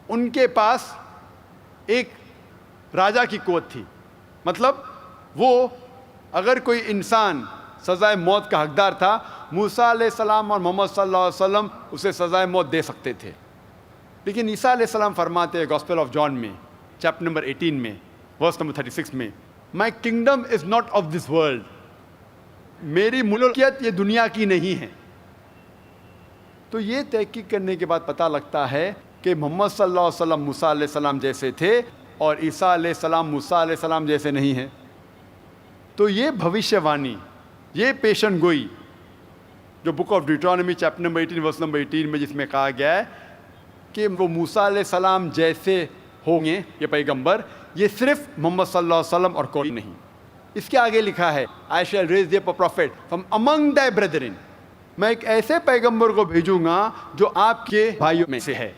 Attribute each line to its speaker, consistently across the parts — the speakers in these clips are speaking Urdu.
Speaker 1: ان کے پاس ایک راجا کی قوت تھی. مطلب وہ اگر کوئی انسان سزائے موت کا حقدار تھا، موسیٰ علیہ السلام اور محمد صلی اللہ علیہ وسلم اسے سزائے موت دے سکتے تھے. لیکن عیسیٰ علیہ السلام فرماتے ہیں گاسپل آف جان میں چیپٹر نمبر 18 میں ورس نمبر 36 میں، my kingdom is not of this world, میری ملکیت یہ دنیا کی نہیں ہے. تو یہ تحقیق کرنے کے بعد پتہ لگتا ہے کہ محمد صلی اللہ علیہ وسلم موسیٰ علیہ السلام جیسے تھے اور عیسیٰ علیہ السلام موسیٰ علیہ السلام جیسے نہیں ہیں. تو یہ بھوشیہ وانی، یہ پیشن گوئی جو book of Deuteronomy chapter number 18 verse number 18 میں جس میں کہا گیا ہے کہ وہ موسیٰ علیہ السلام جیسے ہوں گے یہ پیغمبر، یہ صرف محمد صلی اللہ علیہ وسلم اور کوئی نہیں. اس کے آگے لکھا ہے I shall raise thee up a prophet from among thy brethren، میں ایک ایسے پیغمبر کو بھیجوں گا جو آپ کے بھائیوں میں سے ہے.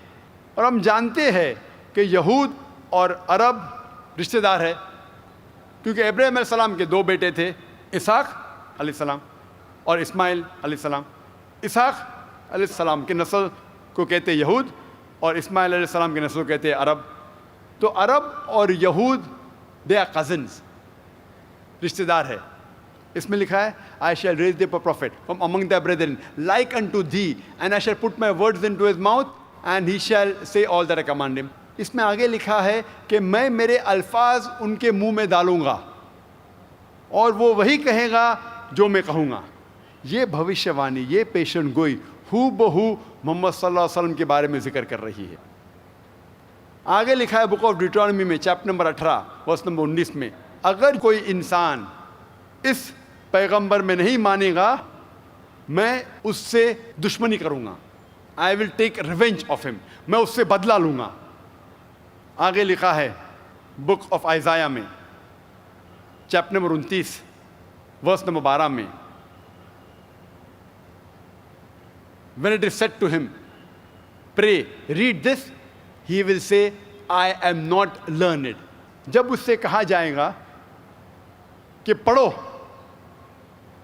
Speaker 1: اور ہم جانتے ہیں کہ یہود اور عرب رشتہ دار ہے، کیونکہ ابراہیم علیہ السلام کے 2 بیٹے تھے، اسحاق علیہ السلام اور اسماعیل علیہ السلام. اسحاق علیہ السلام کی نسل کو کہتے یہود اور اسماعیل علیہ السلام کی نسل کو کہتے عرب. تو عرب اور یہود دے آر کزنز، رشتہ دار ہے. اس میں لکھا ہے I shall raise thee up a prophet from among thy brethren like unto thee and I shall put my words into his mouth and he shall say all that I command him. اس میں آگے لکھا ہے کہ میں میرے الفاظ ان کے منہ میں ڈالوں گا اور وہ وہی کہے گا جو میں کہوں گا. یہ بھوشیہ وانی، یہ پیشن گوئی ہو بہو محمد صلی اللہ علیہ وسلم کے بارے میں ذکر کر رہی ہے. آگے لکھا ہے بک آف ڈیوٹرانومی میں چیپٹر نمبر 18 ورس نمبر 19 میں، اگر کوئی انسان اس پیغمبر میں نہیں مانے گا میں اس سے دشمنی کروں گا. I will take revenge of him، میں اس سے بدلہ لوں گا. آگے لکھا ہے بک آف آئزایہ میں چیپٹر نمبر 29 ورس نمبر 12 میں، when it is said to him pray read this he will say I am not learned. جب اس سے کہا جائے گا کہ پڑھو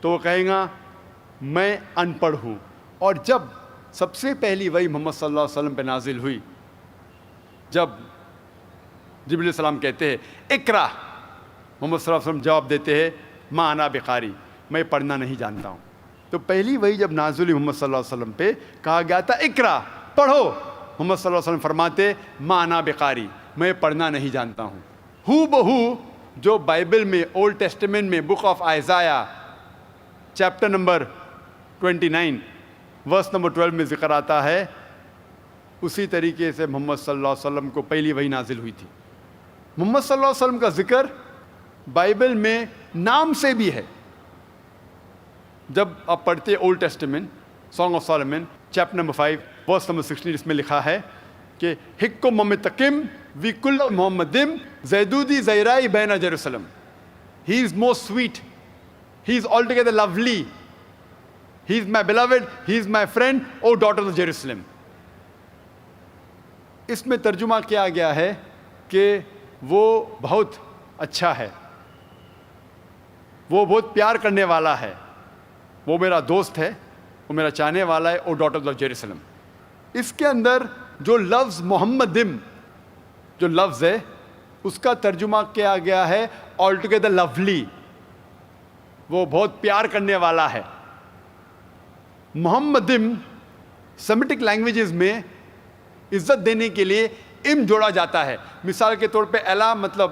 Speaker 1: تو وہ کہے گا میں ان پڑھ ہوں. اور جب سب سے پہلی وحی محمد صلی اللہ علیہ وسلم پہ نازل ہوئی، جب جبریل علیہ السلام کہتے ہیں اقرا، محمد صلی اللہ علیہ وسلم جواب دیتے ہیں ما انا بقاری، میں پڑھنا نہیں جانتا ہوں. تو پہلی وحی جب نازل ہوئی محمد صلی اللہ علیہ وسلم پہ کہا گیا تھا اقرا، پڑھو. محمد صلی اللہ علیہ وسلم فرماتے ما انا بقاری، میں پڑھنا نہیں جانتا ہوں. ہو بہو جو بائبل میں اولڈ ٹیسٹمنٹ میں book of Isaiah chapter number 29 verse number 12 میں ذکر آتا ہے، اسی طریقے سے محمد صلی اللہ علیہ وسلم کو پہلی وحی نازل ہوئی تھی. محمد صلی اللہ علیہ وسلم کا ذکر بائبل میں نام سے بھی ہے. جب آپ پڑھتے Old Testament Song of Solomon chapter number 5 verse number 16، اس میں لکھا ہے کہ حکم ممتقم وی کل محمدم زیدودی زیرائی بین Jerusalem, he is most sweet, he is all together lovely, he is my beloved, he is my friend O daughter of Jerusalem. اس میں ترجمہ کیا گیا ہے کہ وہ بہت اچھا ہے، وہ بہت پیار کرنے والا ہے، وہ میرا دوست ہے، وہ میرا چاہنے والا ہے او ڈاٹر آف جیروسلم. اس کے اندر جو لفظ محمدم جو لفظ ہے اس کا ترجمہ کیا گیا ہے آل ٹوگیدر لولی، وہ بہت پیار کرنے والا ہے. محمدم سیمیٹک لینگویجز میں عزت دینے کے لیے ام جوڑا جاتا ہے. مثال کے طور پہ الہ مطلب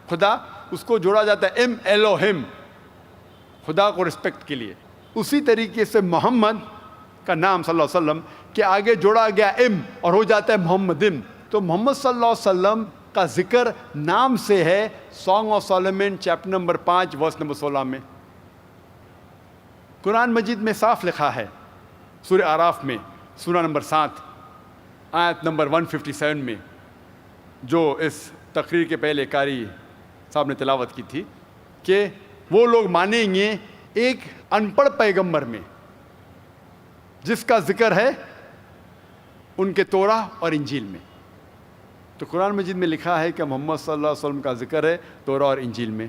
Speaker 1: خدا، اس کو جوڑا جاتا ہے ام الوہم، خدا کو رسپیکٹ کے لیے. اسی طریقے سے محمد کا نام صلی اللہ علیہ وسلم کے آگے جوڑا گیا ام اور ہو جاتا ہے محمدم. تو محمد صلی اللہ علیہ وسلم کا ذکر نام سے ہے Song of Solomon chapter number 5 verse number 16 میں. قرآن مجید میں صاف لکھا ہے سورہ اعراف میں سورہ نمبر 7 آیت نمبر 157 میں، جو اس تقریر کے پہلے قاری صاحب نے تلاوت کی تھی، کہ وہ لوگ مانیں گے ایک ان پڑھ پیغمبر میں جس کا ذکر ہے ان کے توراہ اور انجیل میں. تو قرآن مجید میں لکھا ہے کہ محمد صلی اللہ علیہ وسلم کا ذکر ہے توراہ اور انجیل میں.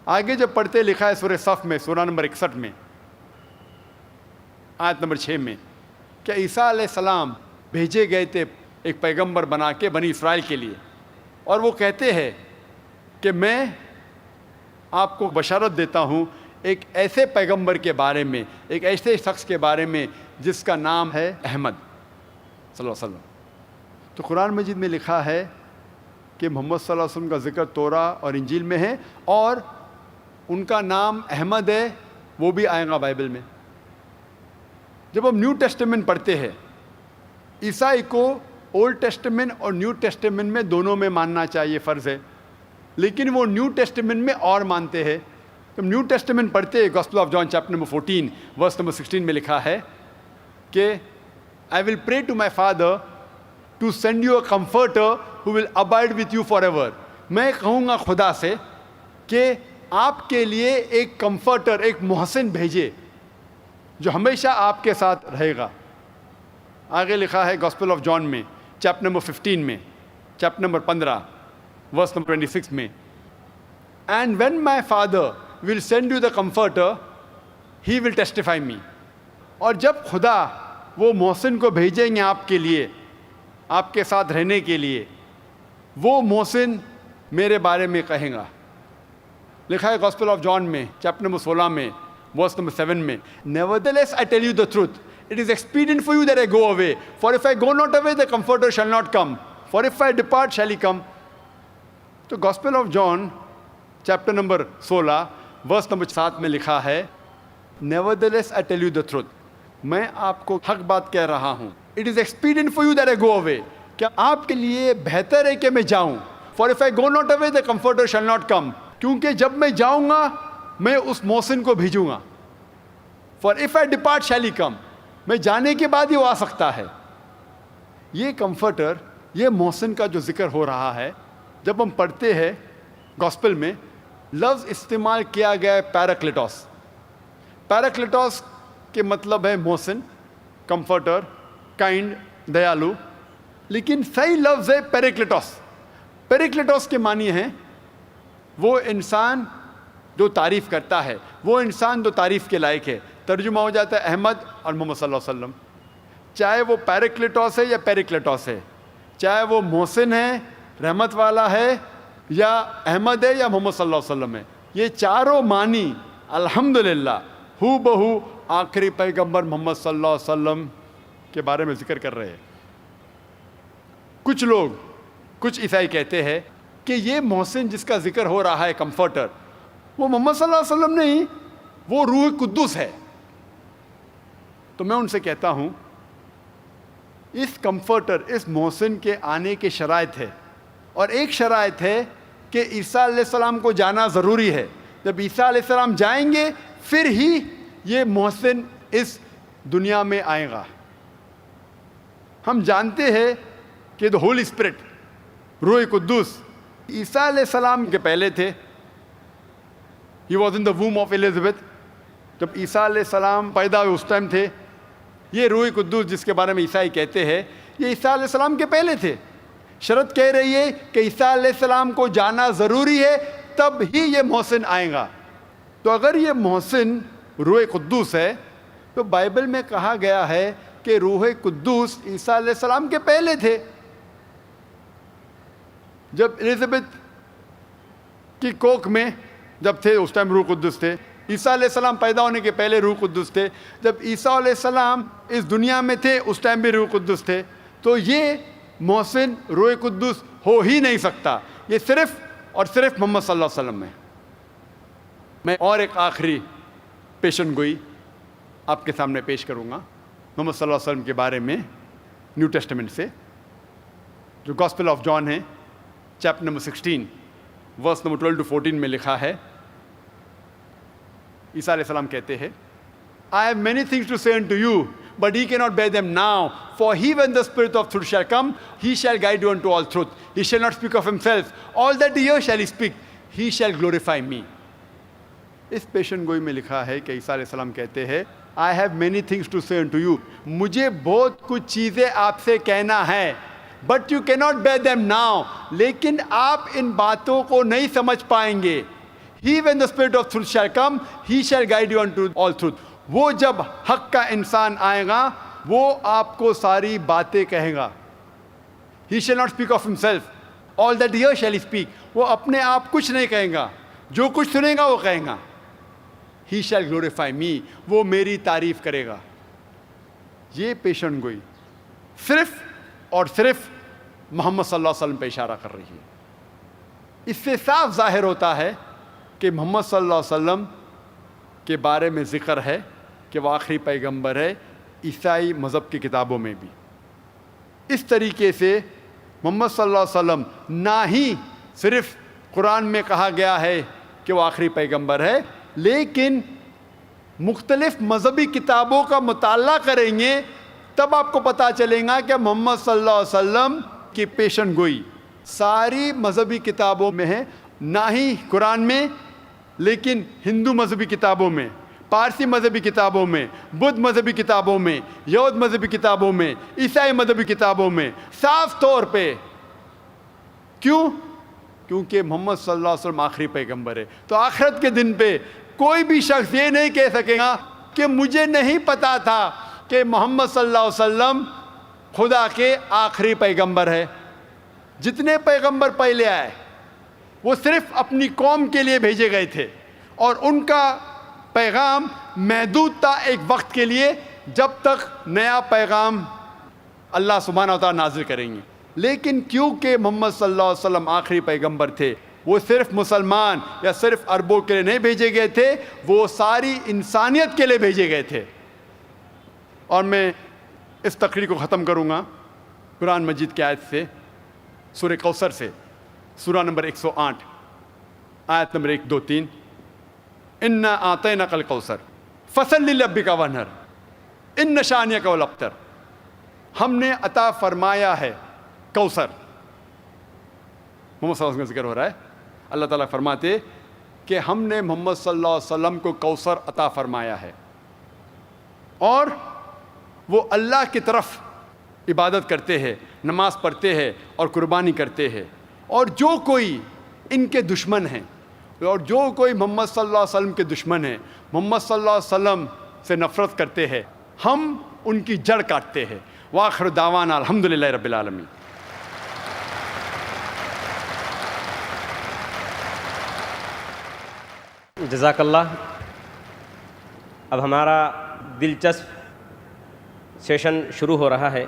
Speaker 1: آگے جب پڑھتے لکھا ہے سورہ صف میں سورہ نمبر 61 میں آیت نمبر 6 میں کہ عیسیٰ علیہ السلام بھیجے گئے تھے ایک پیغمبر بنا کے بنی اسرائیل کے لیے، اور وہ کہتے ہیں کہ میں آپ کو بشارت دیتا ہوں ایک ایسے پیغمبر کے بارے میں، ایک ایسے شخص کے بارے میں جس کا نام ہے احمد صلی اللہ علیہ وسلم۔ تو قرآن مجید میں لکھا ہے کہ محمد صلی اللہ علیہ وسلم کا ذکر تورا اور انجیل میں ہے، اور ان کا نام احمد ہے، وہ بھی آئے گا بائبل میں۔ جب ہم نیو ٹیسٹمنٹ پڑھتے ہیں، عیسائی کو اولڈ ٹیسٹمنٹ اور نیو ٹیسٹمنٹ میں دونوں میں ماننا چاہیے، فرض ہے، لیکن وہ نیو ٹیسٹمنٹ میں اور مانتے ہیں۔ جب نیو ٹیسٹمنٹ پڑھتے ہیں، Gospel of John chapter number 14 verse number 16 میں لکھا ہے کہ I will pray to my Father to send you a comforter who will abide with you forever۔ میں کہوں گا خدا سے کہ آپ کے لیے ایک کمفرٹر، ایک محسن بھیجے جو ہمیشہ آپ کے ساتھ رہے گا۔ آگے لکھا ہے گاسپل آف جان میں چیپٹر نمبر 15 میں، چیپٹر نمبر 15 ورس نمبر 26 میں، and when my father will send you the comforter he will testify me. اور جب خدا وہ محسن کو بھیجیں گے آپ کے لیے، آپ کے ساتھ رہنے کے لیے، وہ محسن میرے بارے میں کہیں گا۔ لکھا ہے گاسپل آف جان میں چیپٹر نمبر 16 میں ورس نمبر 7 میں، nevertheless I tell you the truth, it is expedient for you that I go away, for if I go not away the comforter shall not come, for if I depart shall he come۔ تو gospel of John chapter number 16 verse number 7 میں لکھا ہے nevertheless I tell you the truth, میں آپ کو حق بات کہہ رہا ہوں۔ It is expedient for you that I go away, کہ آپ کے لیے بہتر ہے کہ میں جاؤں۔ For if I go not away the comforter shall not come, کیونکہ جب میں جاؤں گا میں اس محسن کو بھیجوں گا۔ For if I depart shall he come, میں جانے کے بعد ہی وہ آ سکتا ہے۔ یہ کمفرٹر، یہ محسن کا جو ذکر ہو رہا ہے، جب ہم پڑھتے ہیں گاسپل میں لفظ استعمال کیا گیا ہے پیراکلیٹوس۔ پیراکلیٹوس کے مطلب ہے محسن، کمفرٹر، کائنڈ، دیالو، لیکن صحیح لفظ ہے پیریکلیٹوس۔ پیریکلیٹوس کے معنی ہیں وہ انسان جو تعریف کرتا ہے، وہ انسان جو تعریف کے لائق ہے۔ ترجمہ ہو جاتا ہے احمد اور محمد صلی اللہ علیہ وسلم، چاہے وہ پیریکلیٹوس ہے یا پیریکلیٹوس ہے، چاہے وہ محسن ہے، رحمت والا ہے، یا احمد ہے یا محمد صلی اللہ علیہ وسلم ہے، یہ چاروں معنی الحمدللہ ہو بہو آخری پیغمبر محمد صلی اللہ علیہ وسلم کے بارے میں ذکر کر رہے ہیں۔ کچھ لوگ، کچھ عیسائی کہتے ہیں کہ یہ محسن جس کا ذکر ہو رہا ہے کمفرٹر، وہ محمد صلی اللہ علیہ وسلم نہیں، وہ روح قدس ہے۔ تو میں ان سے کہتا ہوں اس کمفرٹر، اس محسن کے آنے کے شرائط ہے، اور ایک شرائط ہے کہ عیسیٰ علیہ السلام کو جانا ضروری ہے۔ جب عیسیٰ علیہ السلام جائیں گے پھر ہی یہ محسن اس دنیا میں آئے گا۔ ہم جانتے ہیں کہ the Holy Spirit، روح قدوس، عیسیٰ علیہ السلام کے پہلے تھے۔ He was in the womb of Elizabeth۔ جب عیسیٰ علیہ السلام پیدا ہوئے اس ٹائم تھے۔ یہ روح قدوس جس کے بارے میں عیسائی کہتے ہیں، یہ عیسیٰ علیہ السلام کے پہلے تھے۔ شرط کہہ رہی ہے کہ عیسیٰ علیہ السلام کو جانا ضروری ہے، تب ہی یہ محسن آئے گا۔ تو اگر یہ محسن روح قدوس ہے تو بائبل میں کہا گیا ہے کہ روح قدوس عیسیٰ علیہ السلام کے پہلے تھے۔ جب الزبتھ کی کوکھ میں جب تھے اس ٹائم روح قدس تھے۔ عیسیٰ علیہ السلام پیدا ہونے کے پہلے روح قدس تھے۔ جب عیسیٰ علیہ السلام اس دنیا میں تھے اس ٹائم بھی روح قدس تھے۔ تو یہ محسن روح قدس ہو ہی نہیں سکتا، یہ صرف اور صرف محمد صلی اللہ علیہ وسلم میں۔ میں اور ایک آخری پیشن گوئی آپ کے سامنے پیش کروں گا محمد صلی اللہ علیہ وسلم کے بارے میں نیو ٹیسٹمنٹ سے، جو گاسپل آف جان ہے chapter number 16 verse number 12 to 14 میں لکھا ہے۔ عیسیٰ علیہ السلام کہتے ہیں I have many things to say unto you, but ye cannot bear them now. For he, when the Spirit of truth shall come, he shall guide you unto all truth. He shall not speak of himself. All that he hears shall he speak. He shall glorify me. اس پیشن گوئی میں لکھا ہے کہ عیسیٰ علیہ السلام کہتے ہیں I have many things to say unto you. مجھے بہت کچھ چیزیں آپ سے کہنا ہے. But you cannot bear them now. لیکن آپ ان باتوں کو نہیں سمجھ پائیں گے. He, when the Spirit of truth shall come, he shall guide you unto all truth. وہ جب حق کا انسان آئے گا وہ آپ کو ساری باتیں کہے گا. He shall not speak of himself. All that he shall speak. وہ اپنے آپ کچھ نہیں کہیں گا, جو کچھ سنے گا وہ کہیں گا. He shall glorify me. وہ میری تعریف کرے گا. یہ پیشن گوئی صرف اور صرف محمد صلی اللہ علیہ وسلم پہ اشارہ کر رہی ہے. اس سے صاف ظاہر ہوتا ہے کہ محمد صلی اللہ علیہ وسلم کے بارے میں ذکر ہے کہ وہ آخری پیغمبر ہے, عیسائی مذہب کی کتابوں میں بھی. اس طریقے سے محمد صلی اللہ علیہ وسلم نہ ہی صرف قرآن میں کہا گیا ہے کہ وہ آخری پیغمبر ہے, لیکن مختلف مذہبی کتابوں کا مطالعہ کریں گے تب آپ کو پتہ چلے گا کہ محمد صلی اللہ علیہ وسلم کی پیشن گوئی ساری مذہبی کتابوں میں ہے, نہ ہی قرآن میں لیکن ہندو مذہبی کتابوں میں, پارسی مذہبی کتابوں میں, بدھ مذہبی کتابوں میں, یہود مذہبی کتابوں میں, عیسائی مذہبی کتابوں میں صاف طور پہ. کیوں؟ کیونکہ محمد صلی اللہ علیہ وسلم آخری پیغمبر ہے. تو آخرت کے دن پہ کوئی بھی شخص یہ نہیں کہہ سکے گا کہ مجھے نہیں پتا تھا کہ محمد صلی اللہ علیہ وسلم خدا کے آخری پیغمبر ہے. جتنے پیغمبر پہلے آئے وہ صرف اپنی قوم کے لیے بھیجے گئے تھے اور ان کا پیغام محدود تھا ایک وقت کے لیے, جب تک نیا پیغام اللہ سبحانہ و تعالیٰ نازل کریں گے. لیکن کیونکہ محمد صلی اللہ علیہ وسلم آخری پیغمبر تھے, وہ صرف مسلمان یا صرف عربوں کے لیے نہیں بھیجے گئے تھے, وہ ساری انسانیت کے لیے بھیجے گئے تھے. اور میں اس تقریر کو ختم کروں گا قرآن مجید کی آیت سے, سورہ کوثر سے, سورہ نمبر 108 آیت نمبر 1 2 3. انا اعطیناک الکوثر فصل لربک وانحر ان شانئک هو الابتر. ہم نے عطا فرمایا ہے کوثر. محمد صلی اللہ علیہ وسلم کا ذکر ہو رہا ہے. اللہ تعالیٰ فرماتے کہ ہم نے محمد صلی اللہ علیہ وسلم کو کوثر عطا فرمایا ہے, اور وہ اللہ کی طرف عبادت کرتے ہیں, نماز پڑھتے ہیں اور قربانی کرتے ہیں. اور جو کوئی ان کے دشمن ہیں اور جو کوئی محمد صلی اللہ علیہ وسلم کے دشمن ہیں, محمد صلی اللہ علیہ وسلم سے نفرت کرتے ہیں, ہم ان کی جڑ کاٹتے ہیں. وآخر دعوانا الحمدللہ رب العالمین.
Speaker 2: جزاک اللہ. اب ہمارا دلچسپ سیشن شروع ہو رہا ہے.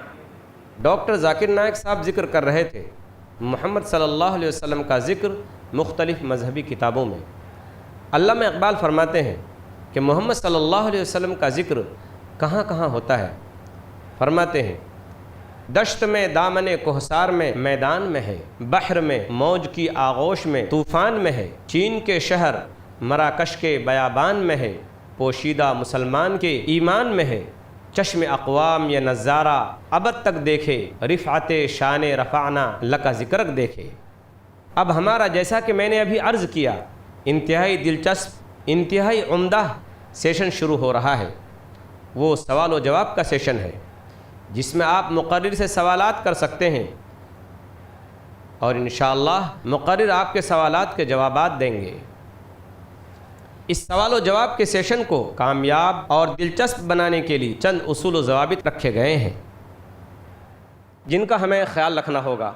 Speaker 2: ڈاکٹر ذاکر نائک صاحب ذکر کر رہے تھے محمد صلی اللہ علیہ وسلم کا ذکر مختلف مذہبی کتابوں میں. علامہ اقبال فرماتے ہیں کہ محمد صلی اللہ علیہ وسلم کا ذکر کہاں کہاں ہوتا ہے. فرماتے ہیں دشت میں دامن کوہسار میں میدان میں ہے, بحر میں موج کی آغوش میں طوفان میں ہے, چین کے شہر مراکش کے بیابان میں ہے, پوشیدہ مسلمان کے ایمان میں ہے, چشم اقوام یہ نظارہ ابد تک دیکھے, رفعت شان رفعنا لکا ذکرک دیکھے. اب ہمارا جیسا کہ میں نے ابھی عرض کیا انتہائی دلچسپ, انتہائی عمدہ سیشن شروع ہو رہا ہے. وہ سوال و جواب کا سیشن ہے جس میں آپ مقرر سے سوالات کر سکتے ہیں, اور انشاءاللہ مقرر آپ کے سوالات کے جوابات دیں گے. اس سوال و جواب کے سیشن کو کامیاب اور دلچسپ بنانے کے لیے چند اصول و ضوابط رکھے گئے ہیں جن کا ہمیں خیال رکھنا ہوگا.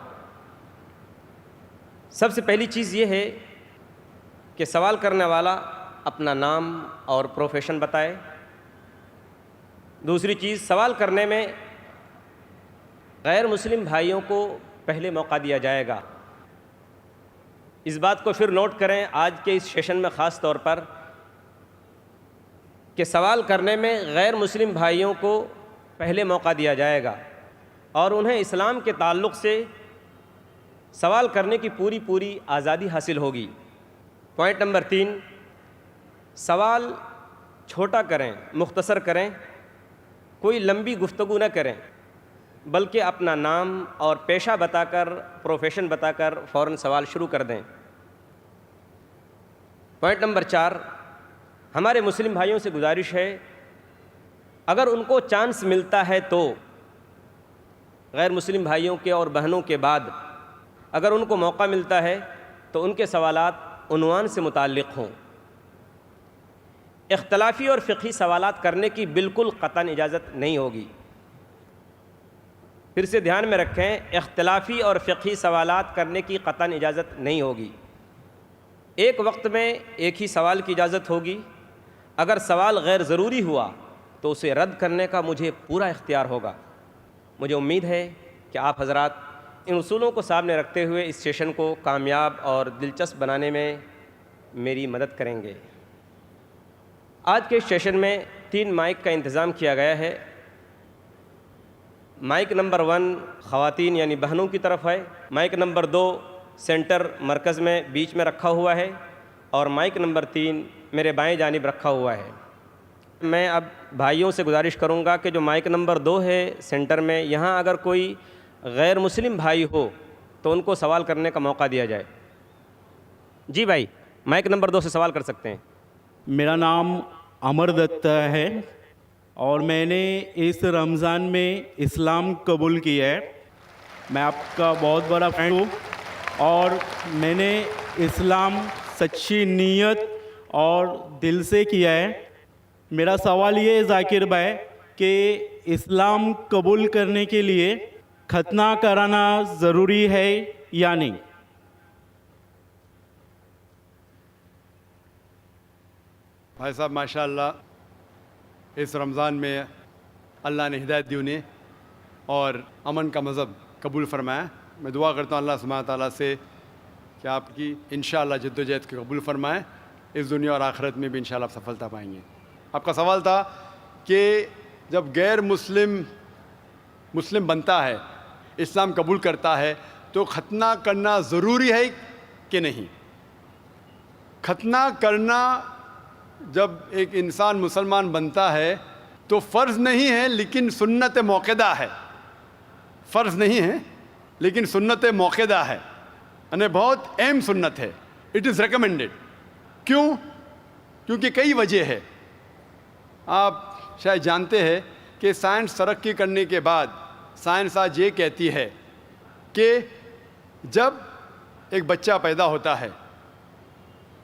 Speaker 2: سب سے پہلی چیز یہ ہے کہ سوال کرنے والا اپنا نام اور پروفیشن بتائے. دوسری چیز, سوال کرنے میں غیر مسلم بھائیوں کو پہلے موقع دیا جائے گا. اس بات کو پھر نوٹ کریں آج کے اس سیشن میں خاص طور پر کہ سوال کرنے میں غیر مسلم بھائیوں کو پہلے موقع دیا جائے گا اور انہیں اسلام کے تعلق سے سوال کرنے کی پوری آزادی حاصل ہوگی. پوائنٹ نمبر 3, سوال چھوٹا کریں, مختصر کریں, کوئی لمبی گفتگو نہ کریں بلکہ اپنا نام اور پیشہ بتا کر, پروفیشن بتا کر فوراً سوال شروع کر دیں. پوائنٹ نمبر 4, ہمارے مسلم بھائیوں سے گزارش ہے اگر ان کو چانس ملتا ہے تو غیر مسلم بھائیوں کے اور بہنوں کے بعد اگر ان کو موقع ملتا ہے تو ان کے سوالات عنوان سے متعلق ہوں. اختلافی اور فقہی سوالات کرنے کی بالکل قطعاً اجازت نہیں ہوگی. پھر سے دھیان میں رکھیں، اختلافی اور فقہی سوالات کرنے کی قطعاً اجازت نہیں ہوگی۔ ایک وقت میں ایک ہی سوال کی اجازت ہوگی۔ اگر سوال غیر ضروری ہوا تو اسے رد کرنے کا مجھے پورا اختیار ہوگا۔ مجھے امید ہے کہ آپ حضرات ان اصولوں کو سامنے رکھتے ہوئے اس سیشن کو کامیاب اور دلچسپ بنانے میں میری مدد کریں گے۔ آج کے سیشن میں 3 مائک کا انتظام کیا گیا ہے۔ مائک نمبر 1 خواتین یعنی بہنوں کی طرف ہے، مائک نمبر 2 سینٹر مرکز میں بیچ میں رکھا ہوا ہے، اور مائک نمبر 3 میرے بائیں جانب رکھا ہوا ہے۔ میں اب بھائیوں سے گزارش کروں گا کہ جو مائک نمبر 2 ہے سینٹر میں، یہاں اگر کوئی غیر مسلم بھائی ہو تو ان کو سوال کرنے کا موقع دیا جائے۔ جی بھائی، مائک نمبر 2 سے سوال کر سکتے ہیں۔
Speaker 3: میرا نام امر دت ہے اور میں نے اس رمضان میں اسلام قبول کیا ہے۔ میں آپ کا بہت بڑا فین ہوں اور میں نے اسلام سچی نیت اور دل سے کیا ہے۔ میرا سوال یہ ہے ذاکر بھائی کہ اسلام قبول کرنے کے لیے ختنہ کرانا ضروری ہے یا نہیں؟
Speaker 1: بھائی صاحب ماشاء اللہ، اس رمضان میں اللہ نے ہدایت دی انہیں اور امن کا مذہب قبول فرمایا۔ میں دعا کرتا ہوں اللہ سبحانہ تعالیٰ سے کہ آپ کی انشاءاللہ جد و جہد کو قبول فرمائیں، اس دنیا اور آخرت میں بھی انشاءاللہ آپ سفلتا پائیں گے۔ آپ کا سوال تھا کہ جب غیر مسلم بنتا ہے، اسلام قبول کرتا ہے، تو ختنہ کرنا ضروری ہے کہ نہیں؟ ختنہ کرنا جب ایک انسان مسلمان بنتا ہے تو فرض نہیں ہے لیکن سنت موقدہ ہے۔ فرض نہیں ہے لیکن سنت موقدہ ہے، یعنی بہت اہم سنت ہے۔ It is recommended. کیوں؟ کیونکہ کئی وجہ ہے۔ آپ شاید جانتے ہیں کہ سائنس ترقی کرنے کے بعد سائنس آج یہ کہتی ہے کہ جب ایک بچہ پیدا ہوتا ہے،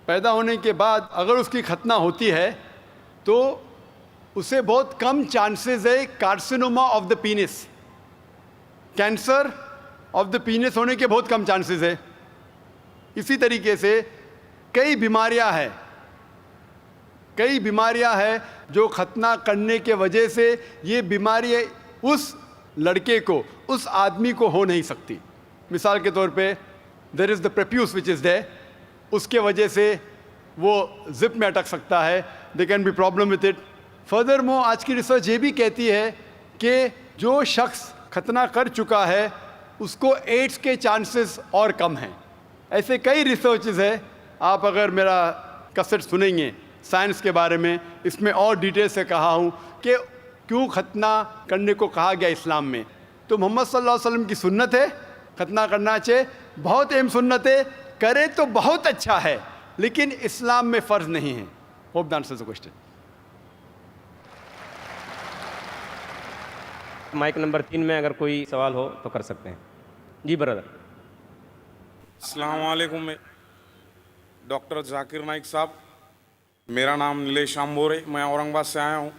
Speaker 1: پیدا ہونے کے بعد اگر اس کی ختنہ ہوتی ہے تو اسے بہت کم چانسز ہے carcinoma of the penis, cancer of the penis ہونے کے بہت کم چانسز ہے۔ اسی طریقے سے کئی بیماریاں ہیں جو ختنہ کرنے کے وجہ سے یہ بیماری اس لڑکے کو، اس آدمی کو ہو نہیں سکتی۔ مثال کے طور پہ دیر از دا پریپیوس وچ از دیر، اس کے وجہ سے وہ زپ میں اٹک سکتا ہے، they can be problem with it. Further more آج کی ریسرچ یہ بھی کہتی ہے کہ جو شخص ختنہ کر چکا ہے اس کو ایڈس کے چانسز اور کم ہیں۔ ایسے کئی ریسرچز ہے، آپ اگر میرا کیسٹ سنیں گے سائنس کے بارے میں، اس میں اور ڈیٹیل سے کہا ہوں کہ کیوں ختنہ کرنے کو کہا گیا اسلام میں۔ تو محمد صلی اللہ علیہ وسلم کی سنت ہے، ختنہ کرنا چاہے، بہت اہم سنت ہے، کرے تو بہت اچھا ہے لیکن اسلام میں فرض نہیں ہے۔ Hope the answers the question.
Speaker 2: Mic number 3 میں اگر کوئی سوال ہو تو کر سکتے ہیں۔ جی برادر۔
Speaker 4: السلام علیکم، ڈاکٹر ذاکر نائک صاحب، میرا نام نیلیش آمبور ہے، میں اورنگ آباد سے آیا ہوں۔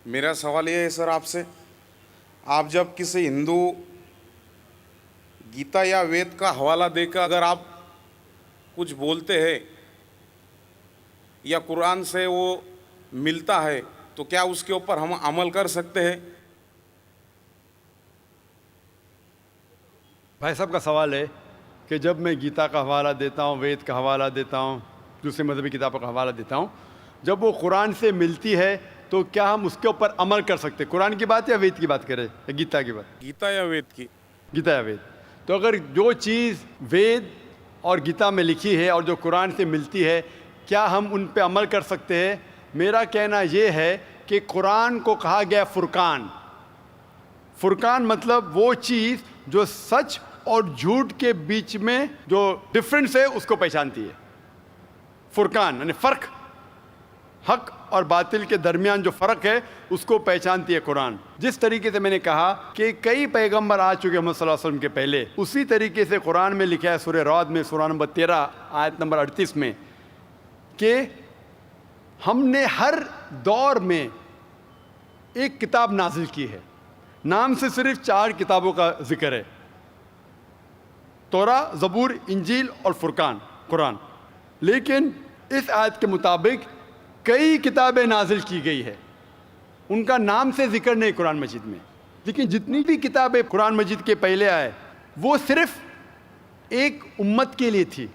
Speaker 4: میرا سوال یہ ہے سر آپ سے، آپ جب کسی ہندو گیتا یا وید کا حوالہ دے کر اگر آپ کچھ بولتے ہیں یا قرآن سے وہ ملتا ہے تو کیا اس کے اوپر ہم عمل کر سکتے ہیں؟
Speaker 1: بھائی صاحب کا سوال ہے کہ جب میں گیتا کا حوالہ دیتا ہوں، وید کا حوالہ دیتا ہوں، دوسرے مذہبی کتابوں کا حوالہ دیتا ہوں، جب وہ قرآن سے ملتی ہے تو کیا ہم اس کے اوپر عمل کر سکتے؟ قرآن کی بات یا وید کی بات کریں یا گیتا کی بات؟
Speaker 4: گیتا یا وید کی؟
Speaker 1: گیتا یا وید۔ تو اگر جو چیز وید اور گیتا میں لکھی ہے اور جو قرآن سے ملتی ہے، کیا ہم ان پہ عمل کر سکتے ہیں؟ میرا کہنا یہ ہے کہ قرآن کو کہا گیا فرقان۔ فرقان مطلب وہ چیز جو سچ اور جھوٹ کے بیچ میں جو ڈفرنس ہے اس کو پہچانتی ہے۔ فرقان یعنی فرق، حق اور باطل کے درمیان جو فرق ہے اس کو پہچانتی ہے قرآن۔ جس طریقے سے میں نے کہا کہ کئی پیغمبر آ چکے محمد صلی اللہ علیہ وسلم کے پہلے، اسی طریقے سے قرآن میں لکھا ہے سورہ رعد میں سورہ نمبر 13 آیت نمبر 38 میں کہ ہم نے ہر دور میں ایک کتاب نازل کی ہے۔ نام سے صرف 4 کتابوں کا ذکر ہے، توراہ، زبور، انجیل اور فرقان، قرآن، لیکن اس آیت کے مطابق کئی کتابیں نازل کی گئی ہے، ان کا نام سے ذکر نہیں قرآن مجید میں، لیکن جتنی بھی کتابیں قرآن مجید کے پہلے آئے وہ صرف ایک امت کے لیے تھی،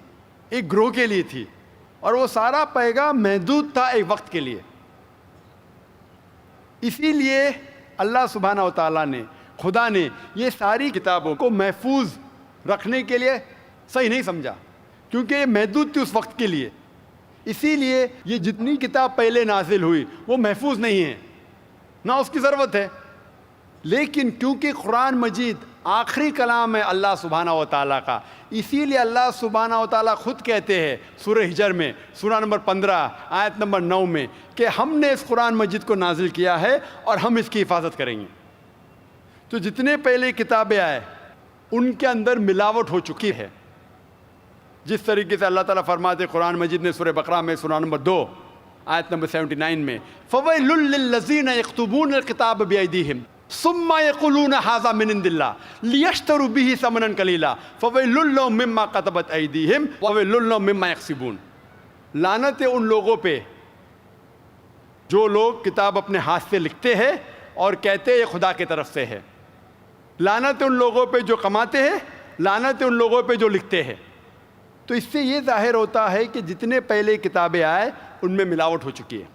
Speaker 1: ایک گروہ کے لیے تھی، اور وہ سارا پیغام محدود تھا ایک وقت کے لیے۔ اسی لیے اللہ سبحانہ و تعالیٰ نے، خدا نے یہ ساری کتابوں کو محفوظ رکھنے کے لیے صحیح نہیں سمجھا، کیونکہ یہ محدود تھی اس وقت کے لیے۔ اسی لیے یہ جتنی کتاب پہلے نازل ہوئی وہ محفوظ نہیں ہے، نہ اس کی ضرورت ہے، لیکن کیونکہ قرآن مجید آخری کلام ہے اللہ سبحانہ و تعالیٰ کا، اسی لیے اللہ سبحانہ و تعالیٰ خود کہتے ہیں سورہ ہجر میں، سورہ نمبر 15 آیت نمبر 9 میں، کہ ہم نے اس قرآن مجید کو نازل کیا ہے اور ہم اس کی حفاظت کریں گے۔ تو جتنے پہلے کتابیں آئے ان کے اندر ملاوٹ ہو چکی ہے، جس طریقے سے اللہ تعالیٰ فرماتے قرآن مجید نے سورہ بقرہ میں سورہ نمبر 2 آیت نمبر 79 میں، فَوَيْلٌ لِّلَّذِينَ يَكْتُبُونَ الْكِتَابَ بِأَيْدِيهِمْ ثُمَّ يَقُولُونَ هَٰذَا مِنْ عِندِ اللَّهِ لِيَشْتَرُوا بِهِ ثَمَنًا قَلِيلًا فَوَيْلٌ لَّهُم مِّمَّا كَتَبَتْ أَيْدِيهِمْ وَوَيْلٌ لَّهُم مِّمَّا يَكْسِبُونَ۔ لعنت ہے ان لوگوں پہ جو لوگ کتاب اپنے ہاتھ سے لکھتے ہیں اور کہتے ہیں یہ خدا کی طرف سے ہے، لعنت ہے ان لوگوں پہ جو کماتے ہیں، لعنت ہے ان لوگوں پہ جو لکھتے ہیں۔ تو اس سے یہ ظاہر ہوتا ہے کہ جتنے پہلے کتابیں آئے ان میں ملاوٹ ہو چکی ہے۔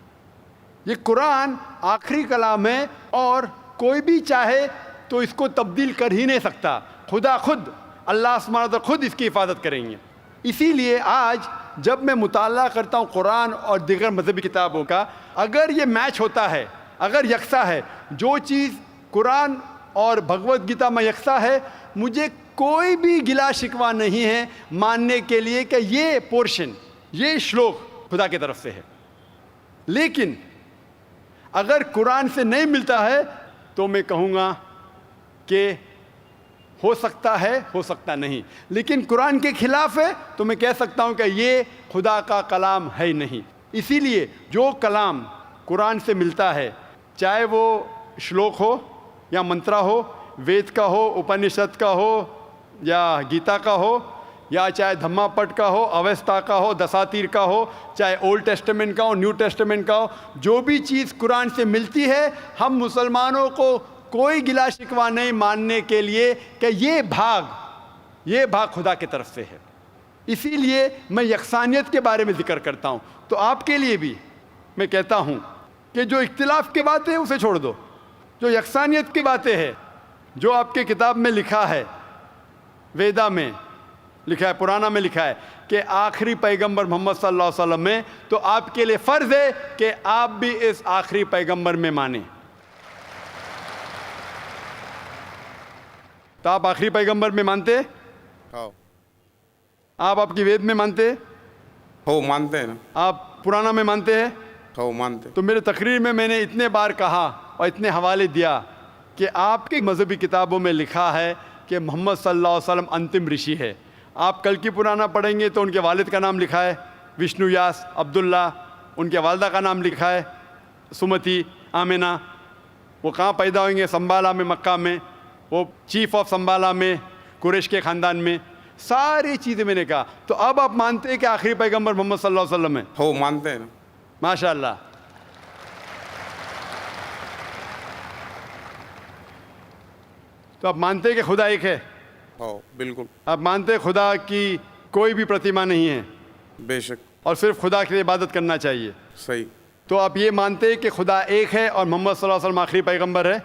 Speaker 1: یہ قرآن آخری کلام ہے اور کوئی بھی چاہے تو اس کو تبدیل کر ہی نہیں سکتا، خدا خود، اللہ سبحانہ وتعالیٰ خود اس کی حفاظت کریں گے۔ اسی لیے آج جب میں مطالعہ کرتا ہوں قرآن اور دیگر مذہبی کتابوں کا، اگر یہ میچ ہوتا ہے، اگر یکساں ہے، جو چیز قرآن اور بھگوت گیتا میں یکساں ہے، مجھے کوئی بھی گلا شکوہ نہیں ہے ماننے کے لیے کہ یہ پورشن، یہ شلوک خدا کی طرف سے ہے۔ لیکن اگر قرآن سے نہیں ملتا ہے تو میں کہوں گا کہ ہو سکتا ہے، ہو سکتا نہیں، لیکن قرآن کے خلاف ہے تو میں کہہ سکتا ہوں کہ یہ خدا کا کلام ہے ہی نہیں۔ اسی لیے جو کلام قرآن سے ملتا ہے، چاہے وہ شلوک ہو یا منترا ہو، وید کا ہو، اپنشد کا ہو یا گیتا کا ہو، یا چاہے دھما پٹ کا ہو، اویستا کا ہو، دساتیر کا ہو، چاہے اولڈ ٹیسٹمنٹ کا ہو، نیو ٹیسٹمنٹ کا ہو، جو بھی چیز قرآن سے ملتی ہے، ہم مسلمانوں کو کوئی گلا شکوہ نہیں ماننے کے لیے کہ یہ بھاگ خدا کی طرف سے ہے۔ اسی لیے میں یکسانیت کے بارے میں ذکر کرتا ہوں۔ تو آپ کے لیے بھی میں کہتا ہوں کہ جو اختلاف کی باتیں ہیں اسے چھوڑ دو، جو یکسانیت کی باتیں ہیں، جو آپ کے کتاب میں لکھا ہے، ویدا میں لکھا ہے، پرانا میں لکھا ہے کہ آخری پیغمبر محمد صلی اللہ علیہ وسلم میں، تو آپ کے لیے فرض ہے کہ آپ بھی اس آخری پیغمبر میں مانیں۔ تو آپ آخری پیغمبر میں مانتے؟
Speaker 4: ہاں
Speaker 1: آپ کی وید میں مانتے؟
Speaker 4: ہو مانتے ہیں نا،
Speaker 1: آپ پرانا میں مانتے ہیں؟
Speaker 4: ہو مانتے۔
Speaker 1: تو میرے تقریر میں نے اتنے بار کہا اور اتنے حوالے دیا کہ آپ کی مذہبی کتابوں میں لکھا ہے کہ محمد صلی اللہ علیہ وسلم انتم رشی ہے۔ آپ کل کی پرانا پڑھیں گے تو ان کے والد کا نام لکھا ہے وشنو یاس عبداللہ، ان کے والدہ کا نام لکھا ہے سمتی آمنہ۔ وہ کہاں پیدا ہوئیں گے؟ سنبالا میں، مکہ میں، وہ چیف آف سنبالا میں، قریش کے خاندان میں، ساری چیزیں میں نے کہا۔ تو اب آپ مانتے ہیں کہ آخری پیغمبر محمد صلی اللہ علیہ وسلم ہے؟
Speaker 4: ہو مانتے ہیں نا۔
Speaker 1: ماشاء اللہ۔ تو آپ مانتے ہیں کہ خدا ایک ہے؟
Speaker 4: ہو بالکل،
Speaker 1: آپ مانتے ہیں خدا کی کوئی بھی پرتیما نہیں ہے
Speaker 4: بے شک،
Speaker 1: اور صرف خدا کی عبادت کرنا چاہیے؟
Speaker 4: صحیح۔
Speaker 1: تو آپ یہ مانتے ہیں کہ خدا ایک ہے اور محمد صلی اللہ علیہ وسلم آخری پیغمبر ہے؟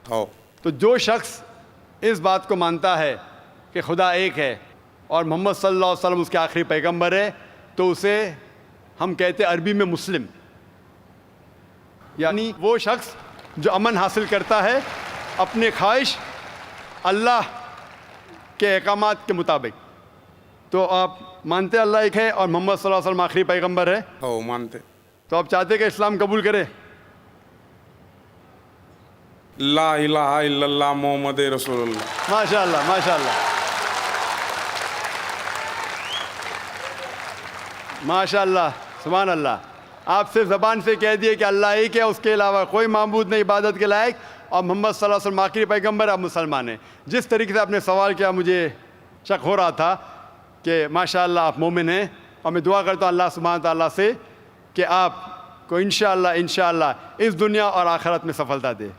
Speaker 4: ہو
Speaker 1: تو جو شخص اس بات کو مانتا ہے کہ خدا ایک ہے اور محمد صلی اللہ علیہ وسلم اس کے آخری پیغمبر ہے، تو اسے ہم کہتے ہیں عربی میں مسلم، یعنی وہ شخص جو امن حاصل کرتا ہے اپنے خواہش اللہ کے احکامات کے مطابق۔ تو آپ مانتے اللہ ایک ہے اور محمد صلی اللہ علیہ وسلم آخری پیغمبر ہے؟
Speaker 4: ہو مانتے۔
Speaker 1: تو آپ چاہتے کہ اسلام قبول کرے؟
Speaker 4: لا الہ الا اللہ محمد رسول اللہ۔
Speaker 1: ماشاء اللہ، ماشاء اللہ، ماشاء اللہ، سبحان اللہ۔ آپ صرف زبان سے کہہ دیے کہ اللہ ایک ہے، اس کے علاوہ کوئی معبود نہیں عبادت کے لائق، اور محمد صلی اللہ علیہ وسلم آخری پیغمبر، آپ مسلمان ہیں. جس طریقے سے آپ نے سوال کیا مجھے شک ہو رہا تھا کہ ماشاءاللہ آپ مومن ہیں، اور میں دعا کرتا ہوں اللہ سبحانہ تعالیٰ سے کہ آپ کو انشاءاللہ اس دنیا اور آخرت میں سفلتا دے.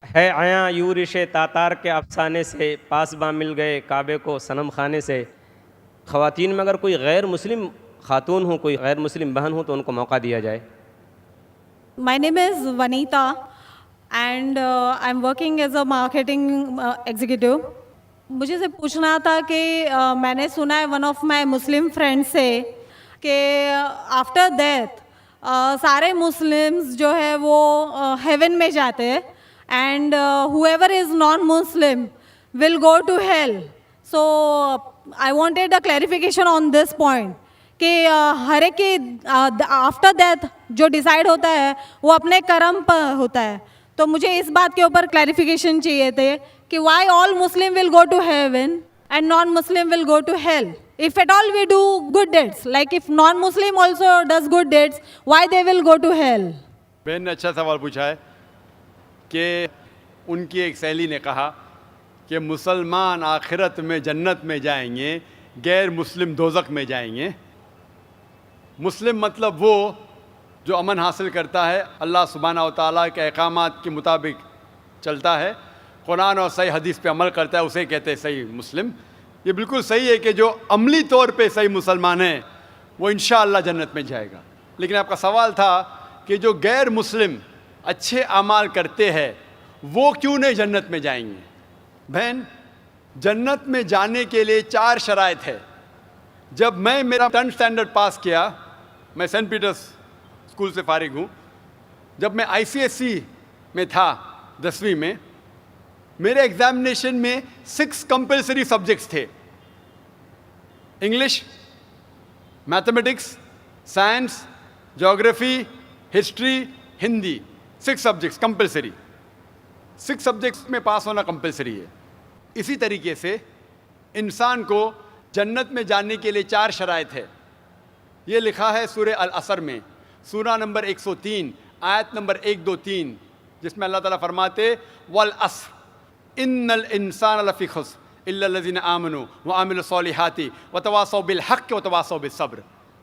Speaker 2: ہے آیا یورش تاتار کے افسانے سے، پاسباں مل گئے کعبے کو صنم خانے سے. خواتین میں اگر کوئی غیر مسلم خاتون ہوں، کوئی غیر مسلم بہن ہوں تو ان کو موقع دیا جائے.
Speaker 5: My name is Vanita and I'm working as a marketing executive. مجھے سے پوچھنا تھا کہ میں نے سنا ہے one of my Muslim friend سے کہ آفٹر ڈیتھ سارے مسلمز جو ہے وہ ہیون میں جاتے ہیں and whoever is non-Muslim will go to hell. So I wanted a clarification on this point کہ ہر ایک کی آفٹر ڈیتھ جو ڈیسائیڈ ہوتا ہے وہ اپنے کرم پر ہوتا ہے. تو مجھے اس بات کے اوپر کلیریفیکیشن چاہیے تھے کہ why all Muslim will go to heaven and non Muslim will go to hell. If at all we do good deeds, like if non-Muslim also does good deeds, why they will go to hell?
Speaker 1: بہن نے اچھا سوال پوچھا ہے کہ ان کی ایک سہیلی نے کہا کہ مسلمان آخرت میں جنت میں جائیں گے، غیر مسلم دوزخ میں جائیں گے. مسلم مطلب وہ جو امن حاصل کرتا ہے، اللہ سبحانہ و تعالیٰ کے احکامات کے مطابق چلتا ہے، قرآن اور صحیح حدیث پہ عمل کرتا ہے، اسے کہتے ہیں صحیح مسلم. یہ بالکل صحیح ہے کہ جو عملی طور پہ صحیح مسلمان ہے وہ انشاءاللہ جنت میں جائے گا. لیکن آپ کا سوال تھا کہ جو غیر مسلم اچھے اعمال کرتے ہیں وہ کیوں نہیں جنت میں جائیں گے؟ بہن، جنت میں جانے کے لیے 4 شرائط ہے. جب میں میرا 10th اسٹینڈرڈ پاس کیا، میں سینٹ پیٹرس اسکول سے فارغ ہوں، جب میں ICSE میں تھا 10ویں میں، میرے ایگزامینیشن میں 6 کمپلسری سبجیکٹس تھے: انگلش، میتھمیٹکس، سائنس، جغرافی، history, Hindi. 6 subjects compulsory. 6 subjects میں پاس ہونا کمپلسری ہے. اسی طریقے سے انسان کو جنت میں جانے کے لیے 4 شرائط ہے. یہ لکھا ہے سورہ العصر میں، سورہ نمبر 103 آیت نمبر 1 2 3، جس میں اللہ تعالیٰ فرماتے والعصر ان الانسان لفی خسر الا الذین آمنوا وعملوا الصالحات وتواصوا بالحق وتواصوا بالصبر.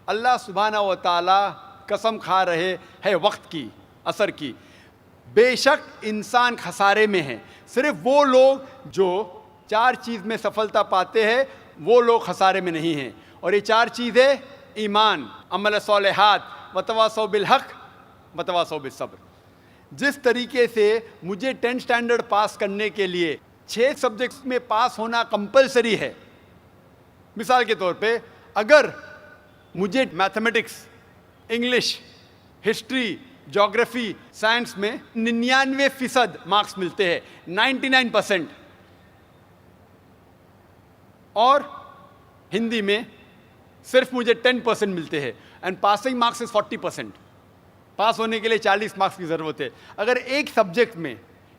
Speaker 1: اللہ سبحانہ و تعالیٰ قسم کھا رہے ہے وقت کی، عصر کی، بے شک انسان خسارے میں ہے. صرف وہ لوگ جو 4 چیز میں سفلتا پاتے ہیں وہ لوگ خسارے میں نہیں ہیں. اور یہ 4 چیزیں ایمان، عمل صالحات، وتواصوا بالحق، وتواصوا بالصبر. جس طریقے سے مجھے 10th اسٹینڈرڈ پاس کرنے کے لیے 6 سبجیکٹس میں پاس ہونا کمپلسری ہے. مثال کے طور پہ اگر مجھے میتھمیٹکس، انگلش، ہسٹری، جغرافی، سائنس میں 99% مارکس ملتے ہیں، 99%، اور ہندی میں صرف مجھے 10% ملتے ہیں، اینڈ پاسنگ مارکس از 40%. پاس ہونے کے لیے 40 مارکس کی ضرورت ہے. اگر ایک سبجیکٹ میں،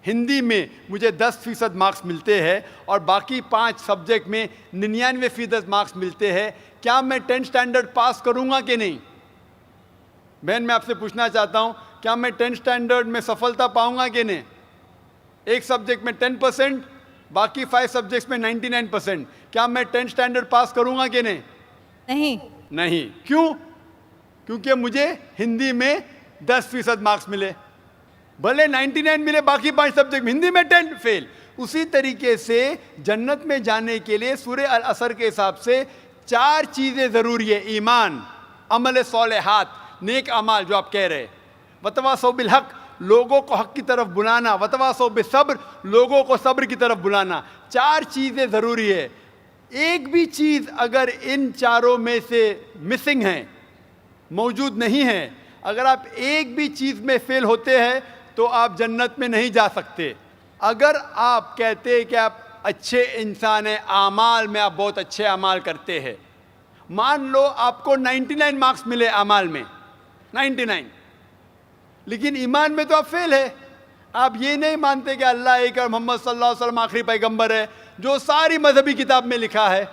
Speaker 1: ہندی میں مجھے 10% مارکس ملتے ہیں اور باقی 5 سبجیکٹ میں 99% مارکس ملتے ہیں، کیا میں 10th اسٹینڈرڈ پاس کروں گا کہ نہیں؟ بہن، میں آپ سے پوچھنا چاہتا ہوں، کیا میں 10th اسٹینڈرڈ میں سفلتا پاؤں گا کہ نہیں؟ ایک سبجیکٹ میں 10%، باقی 5 سبجیکٹس میں 99%، کیا میں 10th اسٹینڈرڈ پاس کروں گا کہ نہیں؟ نہیں. کیوں؟ کیونکہ مجھے ہندی میں 10% مارکس ملے، بھلے 99 ملے، باقی 5 سبجیکٹ ہندی میں 10 فیل. اسی طریقے سے جنت میں جانے کے لیے سورہ العصر کے حساب سے 4 چیزیں ضروری ہے: ایمان، عمل صالحات، نیک اعمال جو آپ کہہ رہے، وتواصوا بالحق، لوگوں کو حق کی طرف بلانا، وتواصوا بالصبر، لوگوں کو صبر کی طرف بلانا. 4 چیزیں ضروری ہے. ایک بھی چیز اگر ان 4 میں سے مسنگ ہے، موجود نہیں ہے، اگر آپ ایک بھی چیز میں فیل ہوتے ہیں تو آپ جنت میں نہیں جا سکتے. اگر آپ کہتے ہیں کہ آپ اچھے انسان ہیں، اعمال میں آپ بہت اچھے اعمال کرتے ہیں، مان لو آپ کو 99 مارکس ملے اعمال میں، 99، لیکن ایمان میں تو آپ فیل ہے. آپ یہ نہیں مانتے کہ اللہ ایک اور محمد صلی اللہ علیہ وسلم آخری پیغمبر ہے جو ساری مذہبی کتاب میں لکھا ہے،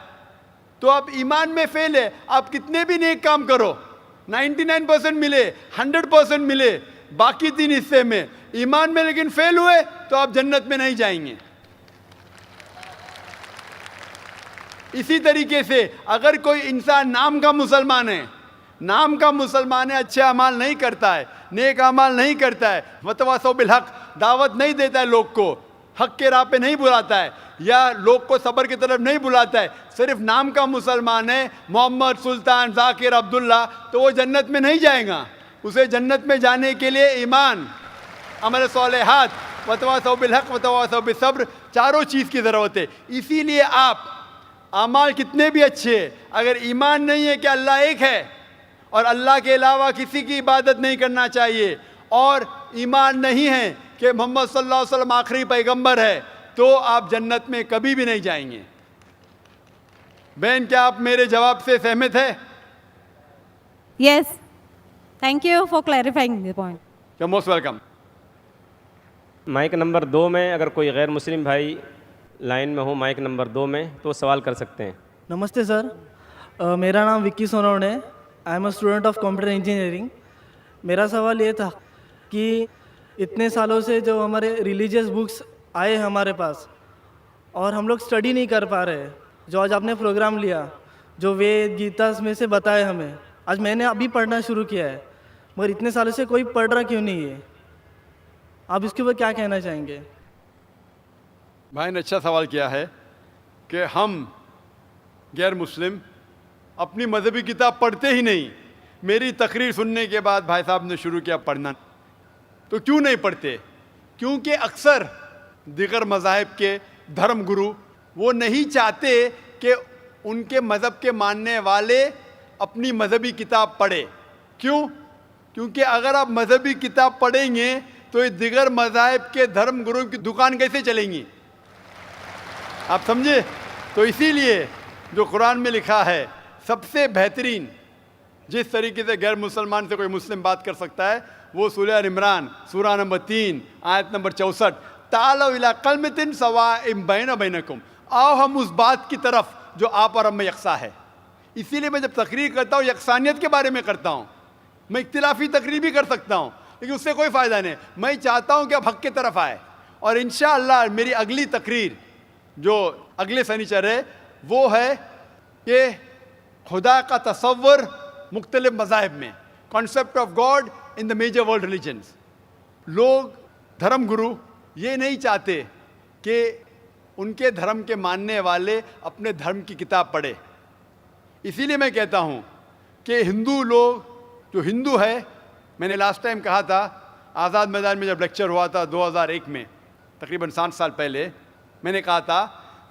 Speaker 1: تو آپ ایمان میں فیل ہے. آپ کتنے بھی نیک کام کرو, 99% ملے, 100% ملے, باقی 3 حصے میں ایمان میں لیکن فیل ہوئے تو آپ جنت میں نہیں جائیں گے. اسی طریقے سے اگر کوئی انسان نام کا مسلمان ہے, اچھے اعمال نہیں کرتا ہے, نیک اعمال نہیں کرتا ہے, وتواصوا بالحق, دعوت نہیں دیتا ہے لوگ کو, حق کے راہ پہ نہیں بلاتا ہے, یا لوگ کو صبر کی طرف نہیں بلاتا ہے, صرف نام کا مسلمان ہے, محمد, سلطان, ذاکر, عبداللہ, تو وہ جنت میں نہیں جائے گا. اسے جنت میں جانے کے لیے ایمان, عمل صالحات, وتواصوا بالحق, وتواصوا بالصبر, چاروں چیز کی ضرورت ہے. اسی لیے آپ اعمال کتنے بھی اچھے, اگر ایمان نہیں ہے کہ اللہ ایک ہے اور اللہ کے علاوہ کسی کی عبادت نہیں کرنا چاہیے, اور ایمان نہیں ہے کہ محمد صلی اللہ علیہ وسلم آخری پیغمبر ہے, تو آپ جنت میں کبھی بھی نہیں جائیں گے. بہن, کیا آپ میرے جواب سے سہمت ہے؟
Speaker 5: Yes. Thank you for clarifying the point.
Speaker 1: Most welcome.
Speaker 2: Mic number 2 میں اگر کوئی غیر مسلم بھائی لائن میں ہو, مائک نمبر 2 میں, تو سوال کر سکتے ہیں.
Speaker 6: نمستے سر, میرا نام وکی سونوڈ ہے. I am a student of computer engineering. میرا سوال یہ تھا کہ اتنے سالوں سے جو ہمارے ریلیجیس بکس آئے ہمارے پاس اور ہم لوگ اسٹڈی نہیں کر پا رہے, جو آج آپ نے پروگرام لیا, جو وید گیتا میں سے بتائے ہمیں, آج میں نے ابھی پڑھنا شروع کیا ہے, مگر اتنے سالوں سے کوئی پڑھ رہا کیوں نہیں ہے؟ آپ اس کے اوپر کیا کہنا چاہیں گے؟
Speaker 1: بھائی نے اچھا سوال کیا ہے کہ ہم غیر مسلم اپنی مذہبی کتاب پڑھتے ہی نہیں. میری تقریر سننے کے بعد بھائی صاحب نے شروع کیا پڑھنا. تو کیوں نہیں پڑھتے؟ کیونکہ اکثر دیگر مذاہب کے دھرم گرو وہ نہیں چاہتے کہ ان کے مذہب کے ماننے والے اپنی مذہبی کتاب پڑھے. کیوں؟ کیونکہ اگر آپ مذہبی کتاب پڑھیں گے تو یہ دیگر مذاہب کے دھرم گرو کی دکان کیسے چلیں گی؟ آپ سمجھے؟ تو اسی لیے جو قرآن میں لکھا ہے, سب سے بہترین جس طریقے سے غیر مسلمان سے کوئی مسلم بات کر سکتا ہے, وہ سورہ عمران, سورہ نمبر 3, آیت نمبر 64, تعالوا الی کلمۃ سواء بیننا وبینکم, آؤ ہم اس بات کی طرف جو آپ اور ہم میں یکساں ہے. اسی لیے میں جب تقریر کرتا ہوں یکسانیت کے بارے میں کرتا ہوں. میں اختلافی تقریر بھی کر سکتا ہوں لیکن اس سے کوئی فائدہ نہیں. میں چاہتا ہوں کہ آپ حق کی طرف آئے, اور انشاءاللہ میری اگلی تقریر جو اگلے سنیچر ہے وہ ہے کہ خدا کا تصور مختلف مذاہب میں, concept of God in the major world religions. لوگ دھرم گرو یہ نہیں چاہتے کہ ان کے دھرم کے ماننے والے اپنے دھرم کی کتاب پڑھے. اسی لیے میں کہتا ہوں کہ ہندو لوگ جو ہندو ہے, میں نے لاسٹ ٹائم کہا تھا آزاد میدان میں جب لیکچر ہوا تھا 2001 میں, تقریباً 7 سال پہلے, میں نے کہا تھا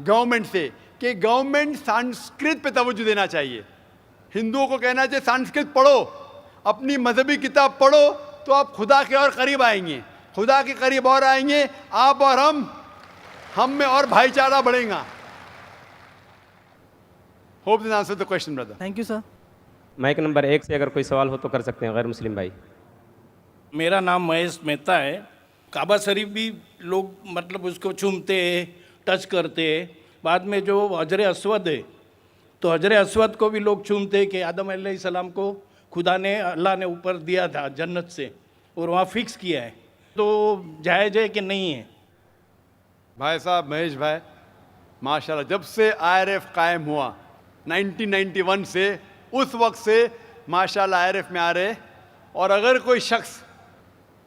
Speaker 1: گورنمنٹ سے کہ گورنمنٹ سنسکرت پہ توجہ دینا چاہیے. ہندوؤں کو کہنا چاہیے سنسکرت پڑھو, اپنی مذہبی کتاب پڑھو, تو آپ خدا کے اور قریب آئیں گے, خدا کے قریب اور آئیں گے, آپ اور ہم میں اور بھائی چارہ بڑھے گا. Hope this answer the question brother.
Speaker 6: Thank you sir.
Speaker 2: Mike number 1 سے اگر کوئی سوال ہو تو کر سکتے ہیں غیر مسلم بھائی.
Speaker 7: میرا نام مہیش مہتا ہے. کعبہ شریف بھی لوگ مطلب اس کو چومتے ہیں, ٹچ کرتے ہیں. بعد میں جو حجر اسود ہے تو حجر اسود کو بھی لوگ چومتے ہیں کہ آدم علیہ السلام کو خدا نے, اللہ نے اوپر دیا تھا جنت سے اور وہاں فکس کیا ہے, تو جائز ہے کہ نہیں ہے؟
Speaker 1: بھائی صاحب مہیش بھائی, ماشاءاللہ جب سے IRF قائم ہوا 1991 سے, اس وقت سے ماشاءاللہ IRF میں آ رہے. اور اگر کوئی شخص,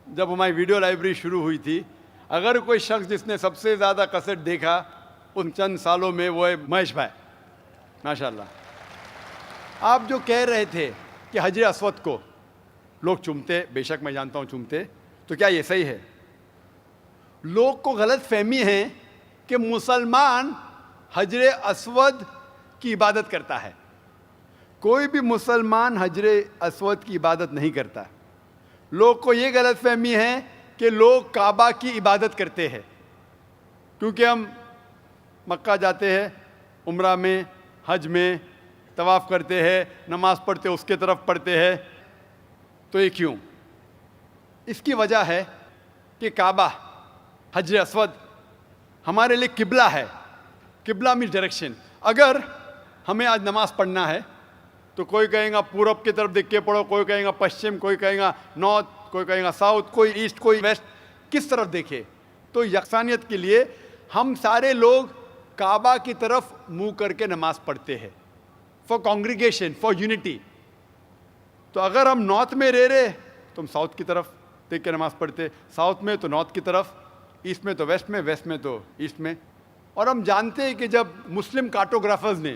Speaker 1: جب ہماری ویڈیو لائبریری شروع ہوئی تھی, اگر کوئی شخص جس نے سب سے زیادہ کیسٹ دیکھا ان چند سالوں میں وہ ہے مہیش بھائی ماشاءاللہ. آپ جو کہہ رہے تھے کہ حجر اسود کو لوگ چومتے, بے شک میں جانتا ہوں چومتے, تو کیا یہ صحیح ہے؟ لوگ کو غلط فہمی ہے کہ مسلمان حجر اسود کی عبادت کرتا ہے. کوئی بھی مسلمان حجر اسود کی عبادت نہیں کرتا. لوگ کو یہ غلط فہمی ہے کہ لوگ کعبہ کی عبادت کرتے ہیں, کیونکہ ہم مکہ جاتے ہیں, عمرہ میں, حج میں طواف کرتے ہیں, نماز پڑھتے اس کے طرف پڑھتے ہیں. تو یہ کیوں؟ اس کی وجہ ہے کہ کعبہ, حجر اسود ہمارے لیے قبلہ ہے. قبلہ مینس ڈائریکشن. اگر ہمیں آج نماز پڑھنا ہے تو کوئی کہے گا پورب کی طرف دیکھ کے پڑھو, کوئی کہے گا پشچم, کوئی کہے گا نارتھ, کوئی کہے گا ساؤتھ, کوئی ایسٹ, کوئی ویسٹ, کس طرف دیکھے. تو یکسانیت کے لیے ہم سارے لوگ کعبہ کی طرف منہ کر کے نماز پڑھتے ہیں, فار کانگریگیشن, فار یونٹی. تو اگر ہم نارتھ میں رہے تو ہم ساؤتھ کی طرف دیکھ کے نماز پڑھتے, ساؤتھ میں تو نارتھ کی طرف, ایسٹ میں تو ویسٹ میں, ویسٹ میں تو ایسٹ میں. اور ہم جانتے ہیں کہ جب مسلم کارٹوگرافرز نے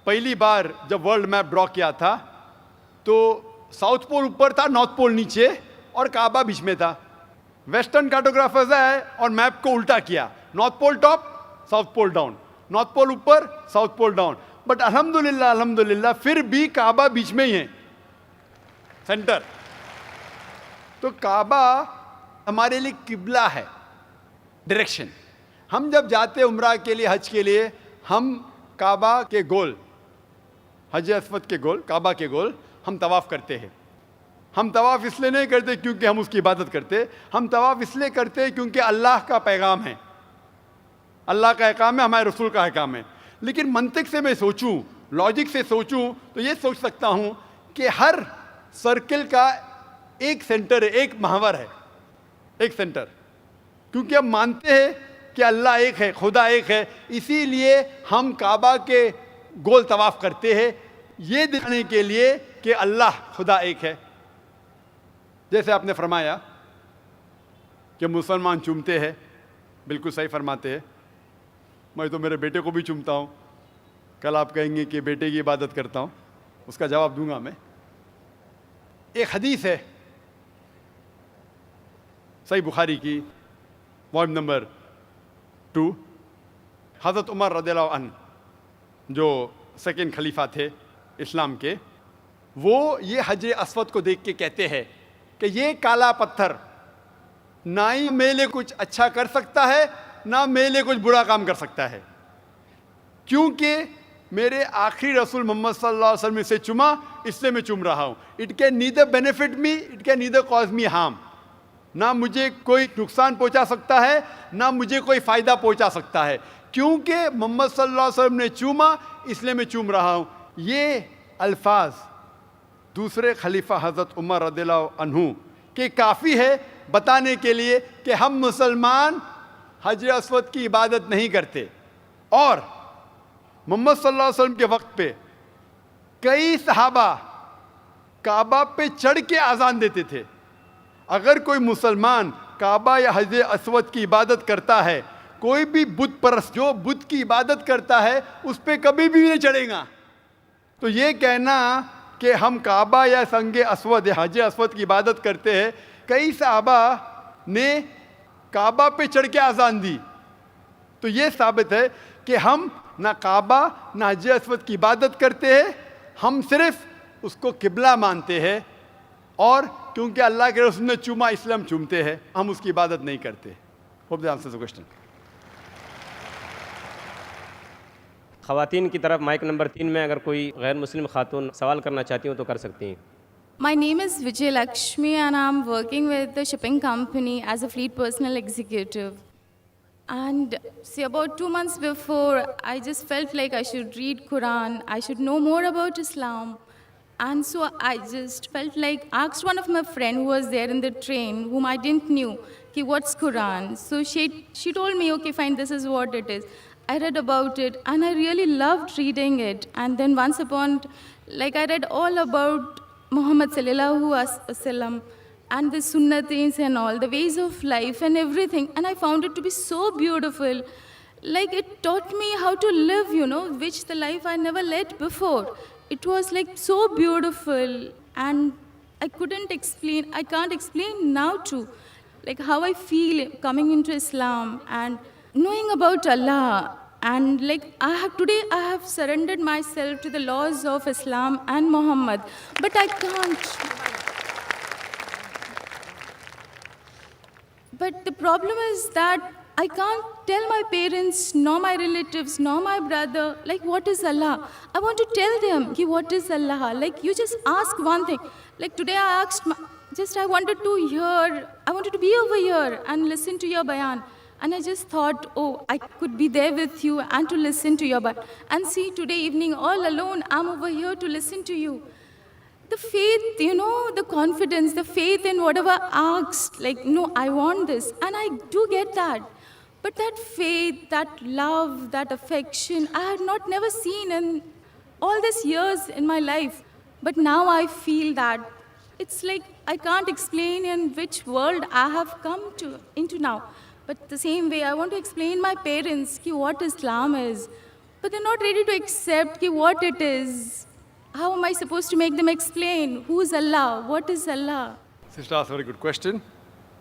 Speaker 1: پہلی بار جب ورلڈ میپ ڈرا کیا تھا تو ساؤتھ پول اوپر تھا, نارتھ پول نیچے, اور کعبہ بیچ میں تھا. ویسٹرن کارٹوگرافرز آئے اور میپ کو الٹا کیا, north pole top, south pole down, north pole اوپر, ساؤتھ پول ڈاؤن. بٹ الحمدللہ پھر بھی کعبہ بیچ میں ہی ہے, سینٹر. تو کعبہ ہمارے لیے قبلہ ہے, ڈائریکشن. ہم جب جاتے عمرہ کے لیے, حج کے لیے, ہم کعبہ کے گول, حج اسود کے گول, کعبہ کے گول ہم طواف کرتے ہیں. ہم طواف اس لیے نہیں کرتے کیونکہ ہم اس کی عبادت کرتے, ہم طواف اس لیے کرتے ہیں کیونکہ اللہ کا پیغام ہے, اللہ کا احکام ہے, ہمارے رسول کا احکام ہے. لیکن منطق سے میں سوچوں, لاجک سے سوچوں تو یہ سوچ سکتا ہوں کہ ہر سرکل کا ایک سینٹر ہے, ایک محور ہے, ایک سینٹر. کیونکہ ہم مانتے ہیں کہ اللہ ایک ہے, خدا ایک ہے, اسی لیے ہم کعبہ کے گول طواف کرتے ہیں, یہ دکھانے کے لیے کہ اللہ خدا ایک ہے. جیسے آپ نے فرمایا کہ مسلمان چومتے ہیں, بالکل صحیح فرماتے ہیں. میں تو میرے بیٹے کو بھی چومتا ہوں. کل آپ کہیں گے کہ بیٹے کی عبادت کرتا ہوں, اس کا جواب دوں گا میں. ایک حدیث ہے صحیح بخاری کی, والیوم نمبر 2, حضرت عمر رضی اللہ عنہ جو سیکنڈ خلیفہ تھے اسلام کے, وہ یہ حجر اسود کو دیکھ کے کہتے ہیں کہ یہ کالا پتھر نہ ہی میرے لیے کچھ اچھا کر سکتا ہے, نہ میرے لیے کچھ برا کام کر سکتا ہے, کیونکہ میرے آخری رسول محمد صلی اللہ علیہ وسلم سے چوما, اس لیے میں چوم رہا ہوں. It can neither benefit me, it can neither cause me harm. نہ مجھے کوئی نقصان پہنچا سکتا ہے, نہ مجھے کوئی فائدہ پہنچا سکتا ہے, کیونکہ محمد صلی اللہ علیہ وسلم نے چوما, اس لیے میں چوم رہا ہوں. یہ الفاظ دوسرے خلیفہ حضرت عمر رضی اللہ عنہ کہ کافی ہے بتانے کے لیے کہ ہم مسلمان حجر اسود کی عبادت نہیں کرتے. اور محمد صلی اللہ علیہ وسلم کے وقت پہ کئی صحابہ کعبہ پہ چڑھ کے اذان دیتے تھے. اگر کوئی مسلمان کعبہ یا حجر اسود کی عبادت کرتا ہے, کوئی بھی بت پرست جو بت کی عبادت کرتا ہے اس پہ کبھی بھی نہیں چڑھے گا. تو یہ کہنا کہ ہم کعبہ یا سنگ اسود یا حجر اسود کی عبادت کرتے ہیں, کئی صحابہ نے کعبہ پہ چڑھ کے اذان دی, تو یہ ثابت ہے کہ ہم نہ کعبہ نہ حجر اسود کی عبادت کرتے ہیں, ہم صرف اس کو قبلہ مانتے ہیں. اور کیونکہ اللہ کے رسول نے چوما اس لیے ہم چومتے ہیں, ہم اس کی عبادت نہیں کرتے. Hope that answers the question.
Speaker 2: خواتین کی طرف مائک نمبر 3 میں اگر کوئی غیر مسلم خاتون سوال کرنا چاہتی ہوں تو کر سکتی ہیں.
Speaker 8: My name is Vijay Lakshmi and I'm working with the shipping company as a fleet personal executive. And see, about 2 months before, I just felt like I should read Quran, I should know more about Islam. And so I just felt like, asked one of my friend who was there in the train, whom I didn't knew, ki what's Quran? So she told me, okay, fine, this is what it is. I read about it and I really loved reading it. And then once upon, like I read all about Muhammad sallallahu alaihi wasallam and the sunnatis and all, the ways of life and everything. And I found it to be so beautiful. Like it taught me how to live, which the life I never led before. It was like so beautiful and I can't explain now too, like how I feel coming into Islam and knowing about Allah. And like today I have surrendered myself to the laws of Islam and Muhammad, but I can't. But the problem is that I can't tell my parents, nor my relatives, nor my brother, like what is Allah. I want to tell them, what is Allah? Like you just ask one thing. Like today I wanted to be over here and listen to your bayan. And I just thought, oh, I could be there with you and to listen to your Bible. And see, today evening, all alone, I'm over here to listen to you. The faith, the confidence, the faith in whatever I asked, like, no, I want this. And I do get that. But that faith, that love, that affection, I had never seen in all these years in my life. But now I feel that it's like I can't explain in which world I have come into now. But the same way, I want to explain my parents what Islam is. But they're not ready to accept what it is. How am I supposed to make them explain? Who is Allah? What is Allah?
Speaker 1: Sister asked a very good question.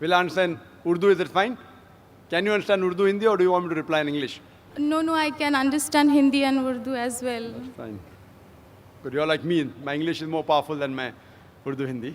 Speaker 1: Will I understand Urdu? Is it fine? Can you understand Urdu, Hindi, or do you want me to reply in English?
Speaker 8: No, I can understand Hindi and Urdu as well.
Speaker 1: Fine. Good. You're like me. My English is more powerful than my Urdu, Hindi.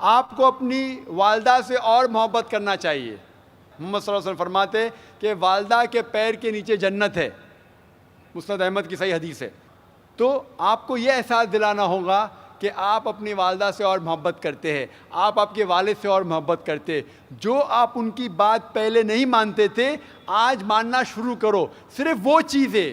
Speaker 1: آپ کو اپنی والدہ سے اور محبت کرنا چاہیے. محمد صلی اللہ علیہ وسلم فرماتے کہ والدہ کے پیر کے نیچے جنت ہے. مسند احمد کی صحیح حدیث ہے. تو آپ کو یہ احساس دلانا ہوگا کہ آپ اپنی والدہ سے اور محبت کرتے ہیں, آپ کے والد سے اور محبت کرتے. جو آپ ان کی بات پہلے نہیں مانتے تھے, آج ماننا شروع کرو. صرف وہ چیزیں